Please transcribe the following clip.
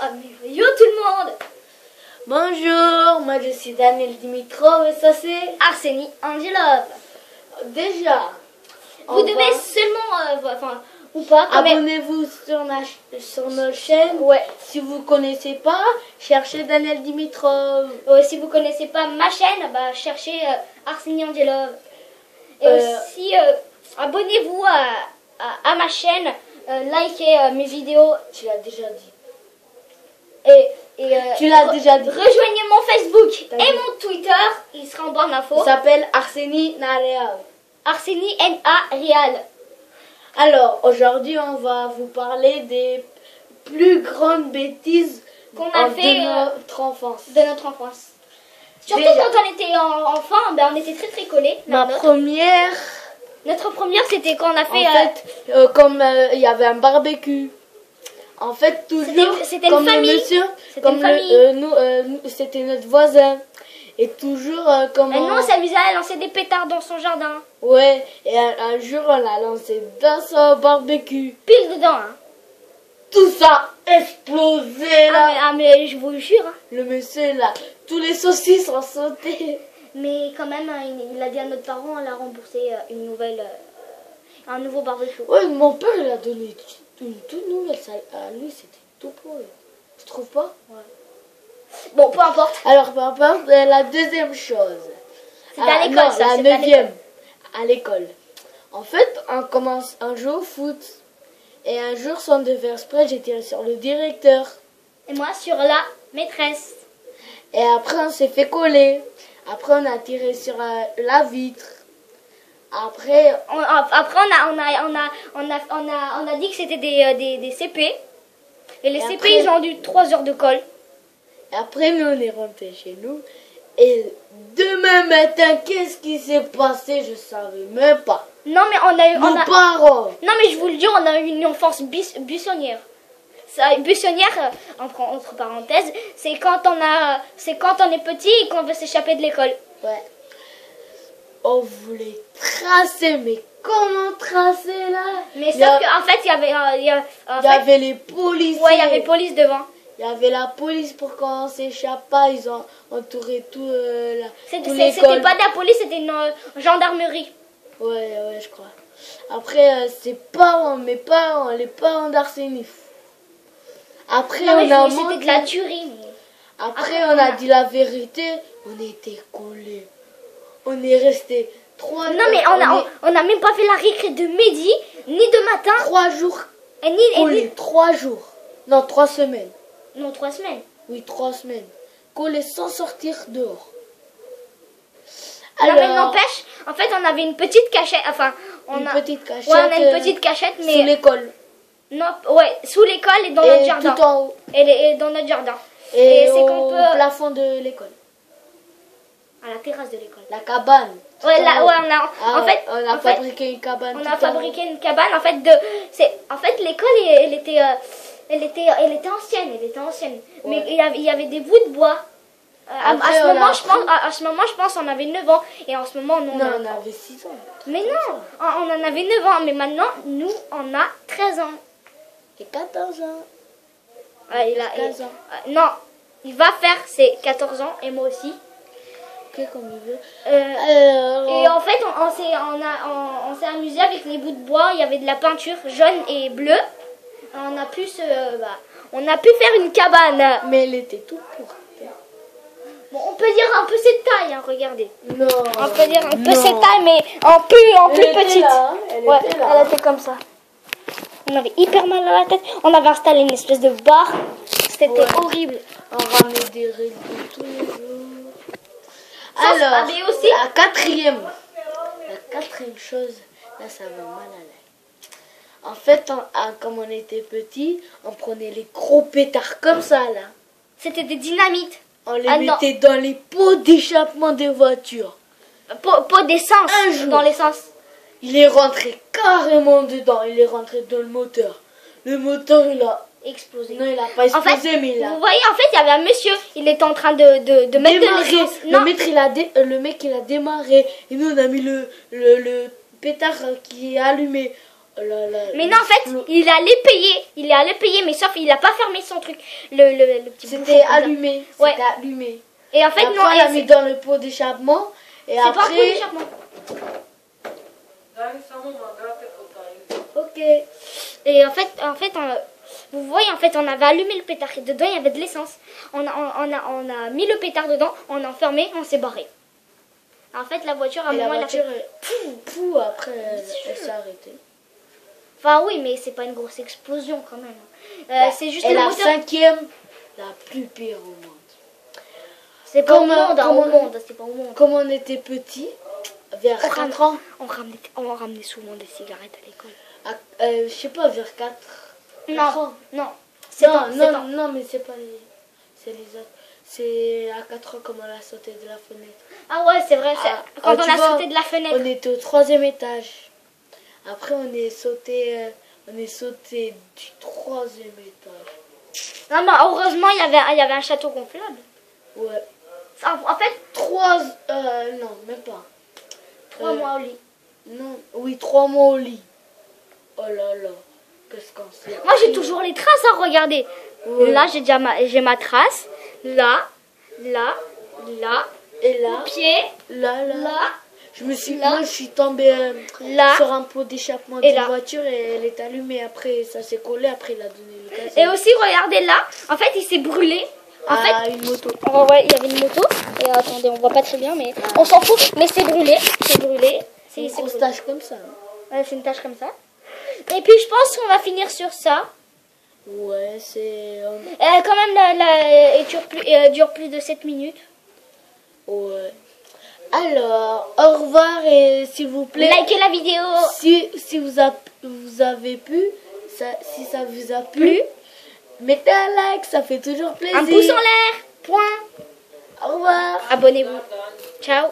Yo tout le monde. Bonjour, moi je suis Daniel Dimitrov et ça c'est Arsenie Angelov. déjà. Vous devez seulement, ou pas, quand même. Abonnez-vous sur notre chaîne. Ouais. Si vous connaissez pas, cherchez Daniel Dimitrov. Si vous connaissez pas ma chaîne, bah cherchez Arsenie Angelov. Et aussi, abonnez-vous à ma chaîne, likez mes vidéos. Tu l'as déjà dit. Tu l'as déjà dit. Rejoignez mon Facebook T'as et dit. mon Twitter. Il sera en barre d'infos. Il s'appelle Arsenie Nareal. Arsenie N.A. Real. Alors, aujourd'hui, on va vous parler des plus grandes bêtises Qu'on a fait de notre enfance. de notre enfance. Surtout Déjà. quand on était enfant, ben on était très collés. Ma première, Notre première, c'était quand on a en fait. fait, comme il y avait un barbecue. En fait, toujours, C'était une comme le famille. monsieur, C'était comme une famille. nous, c'était notre voisin. Et toujours, comment... Et nous, on s'amusait à lancer des pétards dans son jardin. Ouais, et un jour, on l'a lancé dans son barbecue. Pile dedans, hein. Tout ça explosé, là. Mais je vous jure, hein. Le monsieur, là, tous les saucisses ont sauté. Mais quand même, hein, il a dit à notre parent, on l'a remboursé un nouveau barbecue. Ouais, mon père, il a donné une toute nouvelle salle. À lui, c'était tout pour lui. Tu trouves pas? Ouais. Bon, peu importe. Alors, par rapport à la deuxième chose. C'était à l'école, non, ça, la c'était à neuvième. À l'école. En fait, on commence un jeu au foot. Et un jour, sans devoir exprès, j'ai tiré sur le directeur. Et moi, sur la maîtresse. Et après, on s'est fait coller. Après, on a tiré sur la vitre. Après, Après, on a dit que c'était des CP. Et les CP, après- ils ont dû 3 heures de colle. après, nous, on est rentrés chez nous. Et demain matin, qu'est-ce qui s'est passé? Je savais même pas. Non, mais on a eu. Nos parents. Non, mais je vous le dis, on a eu une enfance buissonnière. Ça, buissonnière, entre parenthèses, c'est quand on est petit et qu'on veut s'échapper de l'école. Ouais. On voulait tracer, mais comment tracer là? Mais Il y sauf a- qu'en fait, il y avait. Il y avait les policiers. Ouais, il y avait police devant. Il y avait la police pour qu'on s'échappe pas. Ils ont entouré tout C'était tout l'école. pas de la police, c'était une gendarmerie. Ouais, je crois. Après, ses parents, mes parents, les parents d'Arsenie. Après, Non, mais on a c'était de la menti. tuerie. Après, on a dit la vérité. On était collés. On est resté 3 Non, mais on a même pas fait la récré de midi, ni de matin, 3 jours et ni. collés. 3 jours. Non, 3 semaines. Non, 3 semaines. Oui, 3 semaines. Collés sans sortir dehors. Non, mais n'empêche, en fait, on avait une petite cachette. Enfin, une petite cachette. Ouais, on a une petite cachette, mais. Sous l'école. Non, ouais, sous l'école et dans notre jardin. Tout en haut. Et dans notre jardin. Et c'est au qu'on peut. plafond de l'école. À la terrasse de l'école. La cabane. Ouais, Tout en là, haut. ouais, en fait, on a fabriqué une cabane. on tout a en haut. fabriqué une cabane. En fait, l'école, elle était ancienne. Elle était ancienne. Mais Ouais. il y avait des bouts de bois. À Après, ce on a moment, appris- je pense, on avait 9 ans. Et en ce moment, nous, Non, on avait 6 ans. Mais non, on en avait 9 ans. Mais maintenant, nous, on a 13 ans. Et 14 ans. Ouais, 15 ans. non, il va faire ses 14 ans et moi aussi. Ok, comme il veut. Et en fait, on s'est amusé avec les bouts de bois. Il y avait de la peinture jaune et bleue. On a pu faire une cabane. Mais elle était tout pour terre. Bon, on peut dire un peu cette taille, hein, regardez. Non. On peut dire un peu non. cette taille, mais en plus Elle était petite. là, hein, elle Ouais, était là. elle était comme ça. On avait hyper mal à la tête. On avait installé une espèce de bar. C'était Ouais. horrible. On ramenait des règles tous les jours. Ça, Alors, mais aussi- la quatrième chose, là ça va mal à l'œil. En fait, comme on était petit, on prenait les gros pétards comme ça là. C'était des dynamites. On les Ah, non. mettait dans les pots d'échappement des voitures. Pas d'essence. Un jour. Dans l'essence. Il est rentré carrément dedans, il est rentré dans le moteur. Le moteur il a... Explosé. Non, il a pas En fait, explosé, mais il a... vous voyez, en fait, il y avait un monsieur. Il était en train de mettre de démarré. l'essence. Le Non, mec il a démarré et nous on a mis le pétard qui est allumé Oh là là, Mais non, en fait, il allait payer. Il est allé payer, mais sauf il a pas fermé son truc. Le petit c'était bouchon comme ça. allumé. Ouais. C'était allumé. Et en fait, Et après, non, on l'a mis dans le pot d'échappement. Et c'est pas un pot après, d'échappement. Ok. Et en fait, vous voyez, en fait, on avait allumé le pétard. Et dedans, il y avait de l'essence. On a mis le pétard dedans, on a enfermé, on s'est barré. En fait, la voiture, à un et la moment, elle a voiture, fait... pou, après, elle s'est arrêtée. Enfin, oui, mais c'est pas une grosse explosion quand même. C'est juste Et le la moteur. cinquième, la plus pire au monde. C'est pas au Comme, monde, hein, comme au on- monde, c'est pas au monde. Comme on était petits, vers 4 ans, On ramenait souvent des cigarettes à l'école. je sais pas, vers 4 ans. Non, c'est Non, pas, c'est non, pas. non, mais c'est pas les... C'est les autres. C'est à 4 ans comme on a sauté de la fenêtre. Ah ouais, c'est vrai, quand tu on a vois, sauté de la fenêtre. On était au 3e étage. Après, on est sauté du 3e étage. Non, mais heureusement, il y avait un château gonflable. Ouais. En fait, 3... non, même pas. 3 mois au lit. Non, oui, 3 mois au lit. Oh là là, qu'est-ce qu'on sait. Moi, j'ai toujours les traces à regarder. Ouais. Là, j'ai ma trace. Là, Et là, pied, là. là. Moi, je suis tombée Là. sur un pot d'échappement Et d'une là. voiture et elle est allumée. Après, ça s'est collé. Après, il a donné le gaz. Et aussi, regardez là. En fait, il s'est brûlé. En fait, une moto. oh, ouais, il y avait une moto. Et attendez, on voit pas très bien, mais on s'en fout. Mais c'est brûlé. C'est brûlé. C'est une C'est grosse brûlé. tache comme ça. Hein. Ouais, c'est une tache comme ça. Et puis, je pense qu'on va finir sur ça. Ouais, c'est... Quand même, elle dure plus de 7 minutes. ouais. Alors, au revoir et s'il vous plaît... Likez la vidéo. Si vous avez pu, si ça vous a plu, mettez un like, ça fait toujours plaisir. Un pouce en l'air. Point. Au revoir. Abonnez-vous. Ciao.